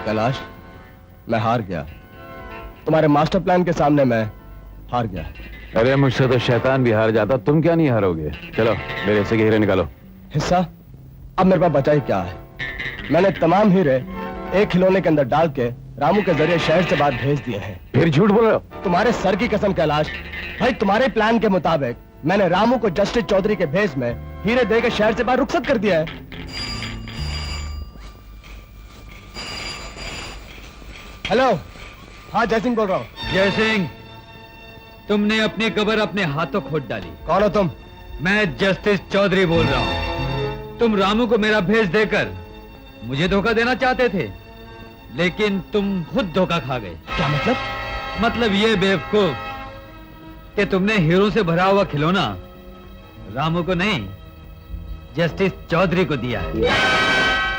कैलाश, मैं हार गया। तुम्हारे मास्टर प्लान के सामने मैं हार गया। अरे मुझसे तो शैतान भी हार जाता, तुम क्या नहीं हारोगे। चलो मेरे हिस्से के हीरे निकालो। हिस्सा? अब मेरे पास बचा ही क्या है? मैंने तमाम हीरे एक खिलौने के अंदर डाल के रामू के जरिए शहर से बाहर भेज दिए हैं। फिर झूठ बोल रहे हो? तुम्हारे सर की कसम कैलाश, भाई तुम्हारे प्लान के मुताबिक मैंने रामू को जस्टिस चौधरी के भेज में हीरे देकर शहर से बाहर रुखसत कर दिया है। हेलो, हाँ जय सिंह बोल रहा हूँ। जय सिंह, तुमने अपनी कब्र अपने हाथों खोद डाली। कौन हो तुम? मैं जस्टिस चौधरी बोल रहा हूँ। तुम रामू को मेरा भेज देकर मुझे धोखा देना चाहते थे, लेकिन तुम खुद धोखा खा गए। क्या मतलब? मतलब ये बेवकूफ कि तुमने हीरों से भरा हुआ खिलौना रामू को नहीं, जस्टिस चौधरी को दिया है।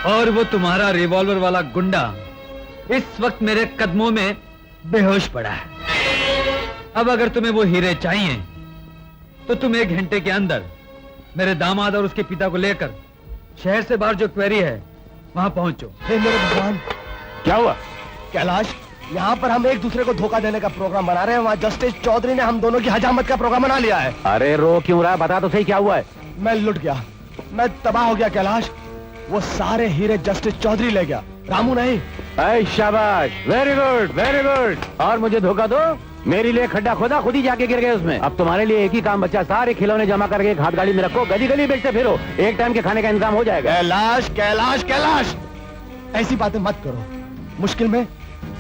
और वो तुम्हारा रिवॉल्वर वाला गुंडा इस वक्त मेरे कदमों में बेहोश पड़ा है। अब अगर तुम्हें वो हीरे चाहिए तो तुम 1 घंटे के अंदर मेरे दामाद और उसके पिता को लेकर शहर से बाहर जो क्वेरी है वहां पहुंचो। हे मेरे भगवान, क्या हुआ? कैलाश, यहाँ पर हम एक दूसरे को धोखा देने का प्रोग्राम बना रहे हैं, वहाँ जस्टिस चौधरी ने हम दोनों की हजामत का प्रोग्राम बना लिया है। अरे रो क्यों रहा है? बता तो सही क्या हुआ है। मैं लुट गया, मैं तबाह हो गया कैलाश। वो सारे हीरे जस्टिस चौधरी ले गया, रामू नहीं। शाबाश, वेरी गुड वेरी गुड। और मुझे धोखा दो, मेरे लिए खड्डा खोदा, खुद ही जाके गिर गए उसमें। अब तुम्हारे लिए एक ही काम बचा, सारे खिलौने जमा करके एक हाथ गाड़ी में रखो, गली गली बेचते फिरो, एक टाइम के खाने का इंतजाम हो जाएगा। कैलाश कैलाश कैलाश, ऐसी बातें मत करो। मुश्किल में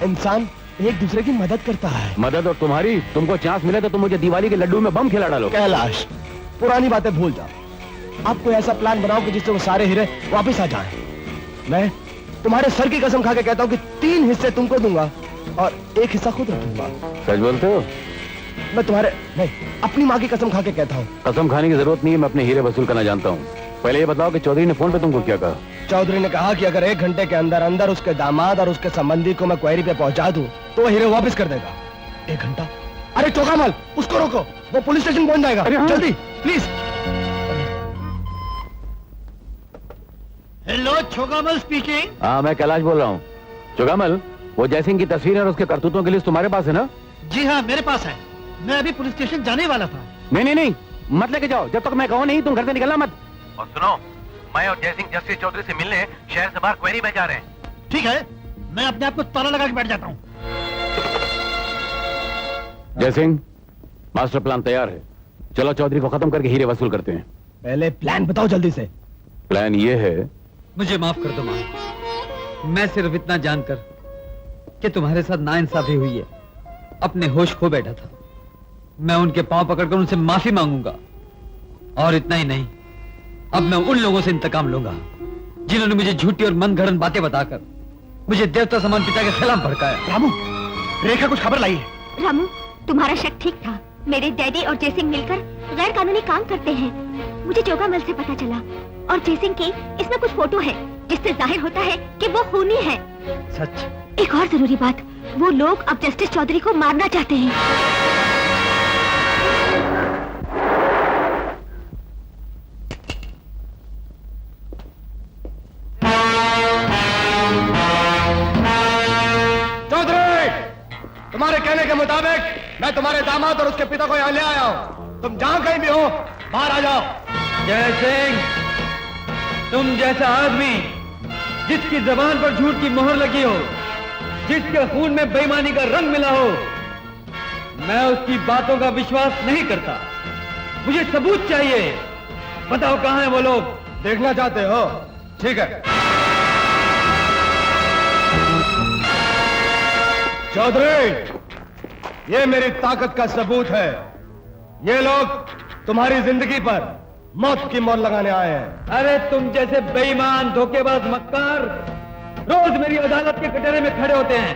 इंसान एक दूसरे की मदद करता है। मदद और तुम्हारी, तुमको चांस मिले तो तुम मुझे दिवाली के लड्डू में बम खिला डालो। कैलाश, पुरानी बातें भूल जाओ। आप कोई ऐसा प्लान बनाओ कि जिससे वो सारे हीरे वापस आ जाएं। मैं तुम्हारे सर की कसम खा के कहता हूँ कि 3 हिस्से तुमको दूंगा और 1 हिस्सा खुद रखूंगा। सच बोलते हो? मैं तुम्हारे नहीं, अपनी माँ की कसम खा के कहता हूँ। कसम खाने की जरूरत नहीं है, मैं अपने हीरे वसूल करना जानता हूँ। पहले ये बताओ कि चौधरी ने फोन पे तुमको क्या कहा? चौधरी ने कहा कि अगर 1 घंटे के अंदर अंदर उसके दामाद और उसके संबंधी को मैं क्वेरी पे पहुंचा दूं तो वो हीरे वापस कर देगा। 1 घंटा? अरे चौकामल, उसको रोको, वो पुलिस स्टेशन पहुंच जाएगा। हाँ। जल्दी प्लीज। Hello, छोगामल speaking. हाँ, मैं कैलाश बोल रहा हूँ। चौगामल, वो जयसिंह की तस्वीर और उसके करतूतों की लिस्ट तुम्हारे पास है ना? जी हाँ, मेरे पास है। मैं अभी पुलिस स्टेशन जाने वाला था। नहीं, मत लेके जाओ, जब तक मैं कहूँ नहीं तुम घर से निकलना मत। और सुनो, मैं और जयसिंह जस्टिस चौधरी से मिलने शहर से बाहर क्वेरी में जा रहे हैं। ठीक है, मैं अपने आप को ताला लगा के बैठ जाता हूँ। जयसिंह, मास्टर प्लान तैयार है, चलो चौधरी को खत्म करके हीरे वसूल करते हैं। पहले प्लान बताओ जल्दी से। प्लान ये है। मुझे माफ कर दो मां, मैं सिर्फ इतना जानकर कि तुम्हारे साथ नाइंसाफी हुई है अपने होश खो बैठा था। मैं उनके पांव पकड़कर उनसे माफी मांगूंगा, और इतना ही नहीं, अब मैं उन लोगों से इंतकाम लूंगा जिन्होंने मुझे झूठी और मनगढ़ंत बातें बताकर मुझे देवता समान पिता के खिलाफ भड़काया। रामू, रेखा कुछ खबर लाई है। रामू, तुम्हारा शक ठीक था। मेरे डैडी और जयसिंह मिलकर गैर कानूनी काम करते हैं। मुझे चोगामल से पता चला, और जयसिंह की इसमें कुछ फोटो है जिससे जाहिर होता है कि वो खूनी है। सच? एक और जरूरी बात, वो लोग अब जस्टिस चौधरी को मारना चाहते हैं। चौधरी, तुम्हारे कहने के मुताबिक मैं तुम्हारे दामाद और उसके पिता को यहाँ ले आया हूँ। तुम जहाँ कहीं भी हो बाहर आ जाओ। जय सिंह, तुम जैसा आदमी जिसकी जबान पर झूठ की मोहर लगी हो, जिसके खून में बेईमानी का रंग मिला हो, मैं उसकी बातों का विश्वास नहीं करता। मुझे सबूत चाहिए। बताओ कहां हैं वो लोग? देखना चाहते हो? ठीक है। चौधरी, ये मेरी ताकत का सबूत है। ये लोग तुम्हारी जिंदगी पर मौत की मोहर लगाने आए हैं। अरे तुम जैसे बेईमान, धोखेबाज, मक्कार रोज मेरी अदालत के कटहरे में खड़े होते हैं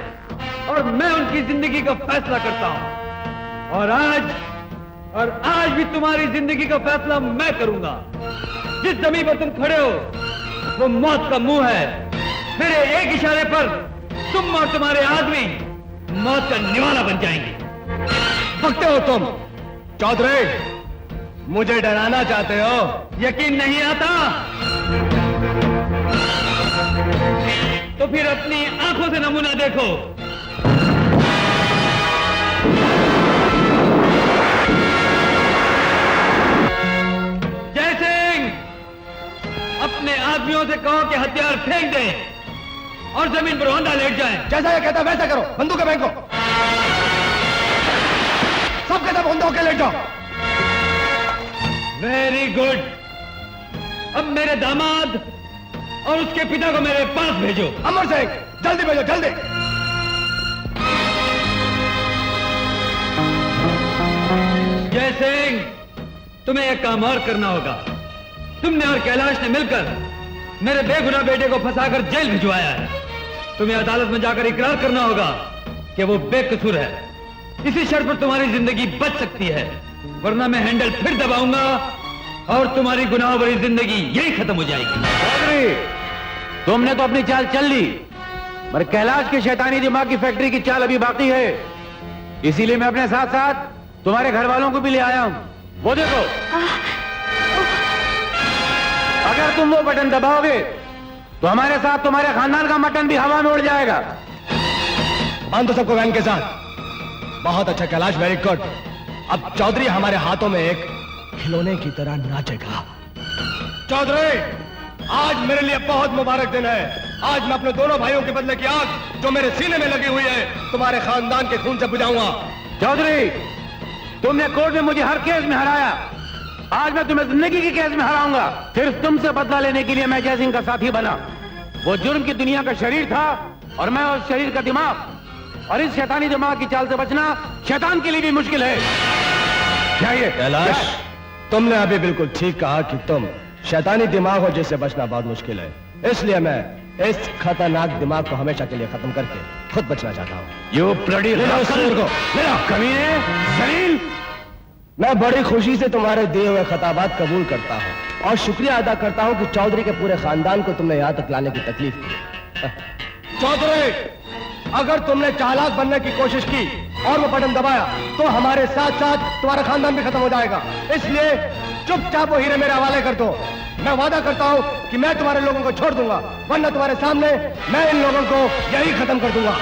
और मैं उनकी जिंदगी का फैसला करता हूं। और आज भी तुम्हारी जिंदगी का फैसला मैं करूंगा। जिस जमीन पर तुम खड़े हो वो मौत का मुंह है। मेरे एक इशारे पर तुम और तुम्हारे आदमी मौत का निवाला बन जाएंगे। भगते हो तुम चौधरी, मुझे डराना चाहते हो? यकीन नहीं आता तो फिर अपनी आंखों से नमूना देखो। जय सिंह, अपने आदमियों से कहो कि हथियार फेंक दें और जमीन पर औंधा लेट जाएं। जैसा ये कहता है वैसा करो, बंदूकें फेंको, सब के सब औंधे होके लेट जाओ। Very good. अब मेरे दामाद और उसके पिता को मेरे पास भेजो। अमर सिंह, जल्दी भेजो, जल्दी। जय सिंह, तुम्हें एक काम और करना होगा। तुमने और कैलाश ने मिलकर मेरे बेगुनाह बेटे को फंसाकर जेल भिजवाया है। तुम्हें अदालत में जाकर इकरार करना होगा कि वो बेकसूर है। इसी शर्त पर तुम्हारी जिंदगी बच सकती है, वरना मैं हैंडल फिर दबाऊंगा और तुम्हारी गुनाह भरी जिंदगी यही खत्म हो जाएगी। चौधरी, तुमने तो अपनी चाल चल ली, मगर कैलाश के शैतानी दिमाग की फैक्ट्री की चाल अभी बाकी है। इसीलिए मैं अपने साथ साथ तुम्हारे घर वालों को भी ले आया हूं। वो देखो, अगर तुम वो बटन दबाओगे तो हमारे साथ तुम्हारे खानदान का मटन भी हवा में उड़ जाएगा। बांध दो सबको वैन के साथ। बहुत अच्छा कैलाश, वेरी गुड। अब चौधरी हमारे हाथों में एक खिलौने की तरह नाचेगा। चौधरी, आज मेरे लिए बहुत मुबारक दिन है। आज मैं अपने दोनों भाइयों के बदले की आग जो मेरे सीने में लगी हुई है तुम्हारे खानदान के खून से बुझाऊंगा। चौधरी, तुमने कोर्ट में मुझे हर केस में हराया, आज मैं तुम्हें जिंदगी के केस में हराऊंगा। सिर्फ तुमसे बदला लेने के लिए मैं जय सिंह का साथी बना। वो जुर्म की दुनिया का शरीर था और मैं उस शरीर का दिमाग, और इस शैतानी दिमाग की चाल से बचना शैतान के लिए भी मुश्किल है। क्या ये कैलाश, तुमने अभी बिल्कुल ठीक कहा कि तुम शैतानी दिमाग हो जिससे बचना बहुत मुश्किल है। इसलिए मैं इस खतरनाक दिमाग को हमेशा के लिए खत्म करके खुद बचना चाहता हूँ। यू ब्लडी कमीने, जलील। मैं बड़ी खुशी से तुम्हारे दिए हुए खताबात कबूल करता हूँ और शुक्रिया अदा करता हूँ कि चौधरी के पूरे खानदान को तुमने यहाँ तक लाने की तकलीफ की। चौधरी, अगर तुमने चालाक बनने की कोशिश की और वो बटन दबाया तो हमारे साथ साथ तुम्हारा खानदान भी खत्म हो जाएगा। इसलिए चुपचाप वो हीरे मेरे हवाले कर दो। मैं वादा करता हूँ कि मैं तुम्हारे लोगों को छोड़ दूंगा, वरना तुम्हारे सामने मैं इन लोगों को यही खत्म कर दूंगा।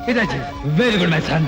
पिताजी, वेरी गुड माय सन।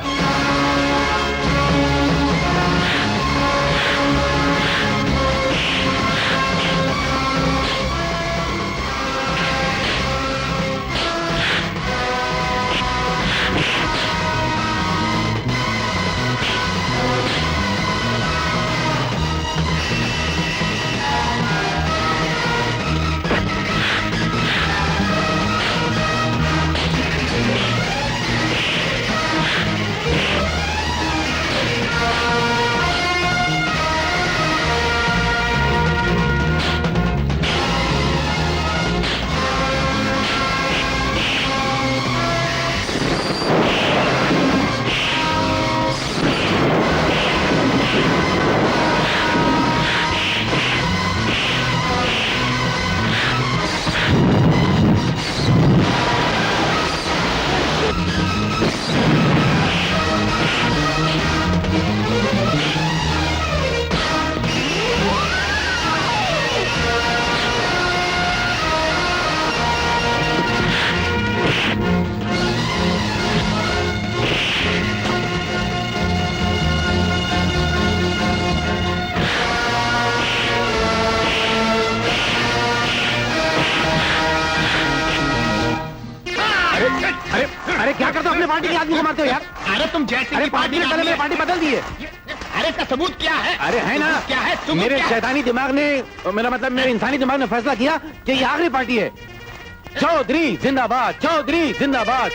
अरे क्या करते हो, अपने पार्टी के आदमी को मारते हो यार। अरे अरे तुम जैसे अरे 5 मिनट पहले मैंने पार्टी बदल दी है। अरे इसका सबूत क्या है? अरे है ना, क्या है सबूत? मेरे क्या है? शैतानी दिमाग ने, मेरा मतलब मेरे इंसानी दिमाग ने फैसला किया कि ये आखिरी पार्टी है। चौधरी जिंदाबाद, चौधरी जिंदाबाद।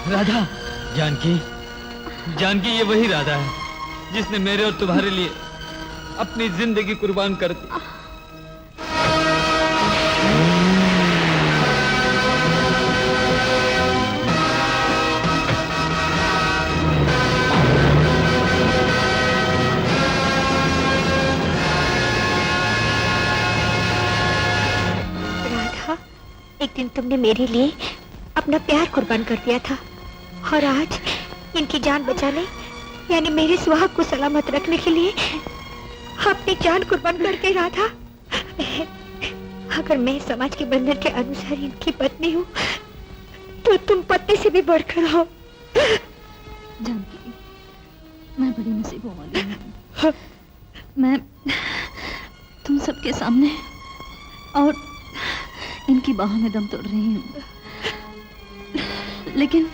राधा, जानकी, जानकी ये वही राधा है जिसने मेरे और तुम्हारे लिए अपनी जिंदगी कुर्बान कर दी। राधा, एक दिन तुमने मेरे लिए अपना प्यार कुर्बान कर दिया था और आज इनकी जान बचाने यानी मेरे सुहाग को सलामत रखने के लिए अपनी जान कुर्बान करके राधा। अगर मैं समाज के बंधन के अनुसार इनकी पत्नी हूँ तो तुम पत्नी से भी बढ़कर हो। जानकी, मैं बड़ी नसीबों वाली हूँ। मैं तुम सबके सामने और इनकी बाहों में दम तोड़ रही हूँ, लेकिन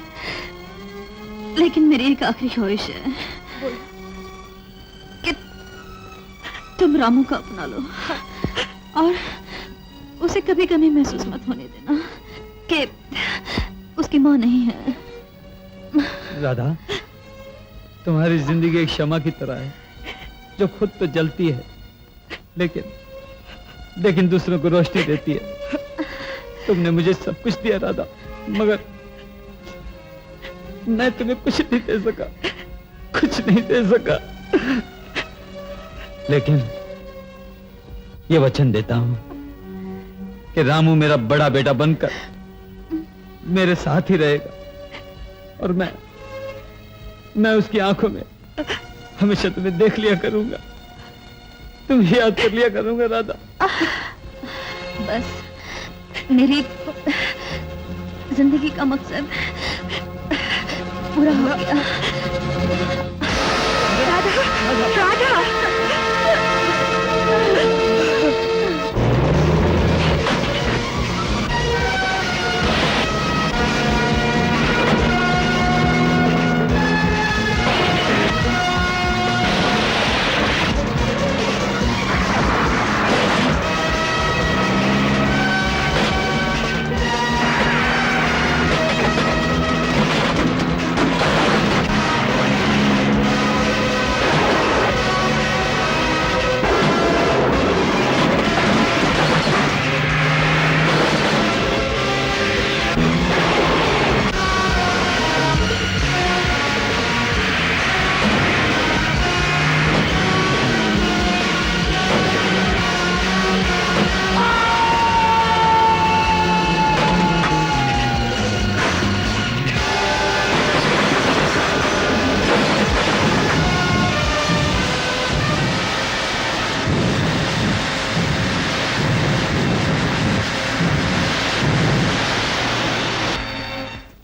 मेरी एक आखिरी ख्वाहिश है कि तुम रामू को अपना लो और उसे कभी कभी महसूस मत होने देना कि उसकी माँ नहीं है। राधा, तुम्हारी जिंदगी एक शमा की तरह है जो खुद तो जलती है लेकिन दूसरों को रोशनी देती है। तुमने मुझे सब कुछ दिया राधा, मगर मैं तुम्हें कुछ नहीं दे सका, कुछ नहीं दे सका। लेकिन ये वचन देता हूं कि रामू मेरा बड़ा बेटा बनकर मेरे साथ ही रहेगा और मैं उसकी आंखों में हमेशा तुम्हें देख लिया करूंगा, तुम्हें याद कर लिया करूंगा राधा। बस मेरी जिंदगी का मकसद पूरा हो गया। राधा, राधा।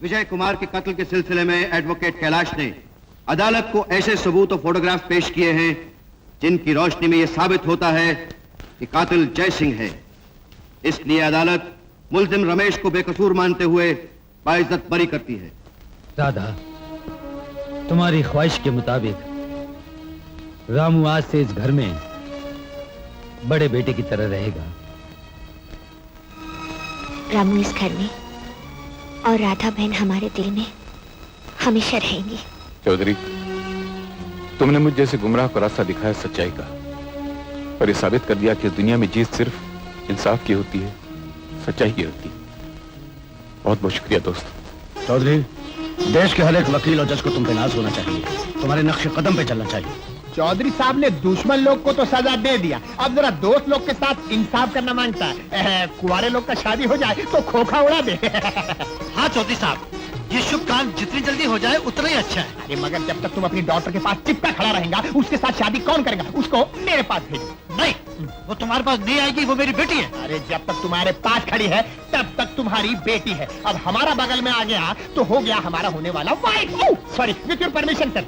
विजय कुमार के कत्ल के सिलसिले में एडवोकेट कैलाश ने अदालत को ऐसे सबूत और फोटोग्राफ पेश किए हैं जिनकी रोशनी में यह साबित होता है कि कातिल जय सिंह है। इसलिए अदालत मुल्जिम रमेश को बेकसूर मानते हुए बाइज्जत बरी करती है। राधा, तुम्हारी ख्वाहिश के मुताबिक रामू आज से इस घर में बड़े बेटे की तरह रहेगा। रामू इस घर में और राधा बहन हमारे दिल में हमेशा रहेंगी। चौधरी, तुमने मुझ जैसे गुमराह को रास्ता दिखाया सच्चाई का, और ये साबित कर दिया कि इस दुनिया में जीत सिर्फ इंसाफ की होती है, सच्चाई की होती है। बहुत बहुत शुक्रिया दोस्त। चौधरी, देश के हर एक वकील और जज को तुम पे नाज होना चाहिए, तुम्हारे नक्शे कदम पे चलना चाहिए। चौधरी साहब ने दुश्मन लोग को तो सजा दे दिया, अब जरा दोस्त लोग के साथ इंसाफ करना मांगता है। कुंवारे लोग का शादी हो जाए तो खोखा उड़ा दे। हाँ चौधरी साहब, ये शुभ काम जितनी जल्दी हो जाए उतना ही अच्छा है। अरे मगर जब तक तुम अपनी डॉक्टर के पास चिपका खड़ा रहेगा, उसके साथ शादी कौन करेगा? उसको मेरे पास भेजो। नहीं, वो तुम्हारे पास नहीं आएगी, वो मेरी बेटी है। अरे जब तक तुम्हारे पास खड़ी है तब तक तुम्हारी बेटी है। अब हमारा बगल में आ गया तो हो गया हमारा होने वाला wife. Sorry, with your permission sir.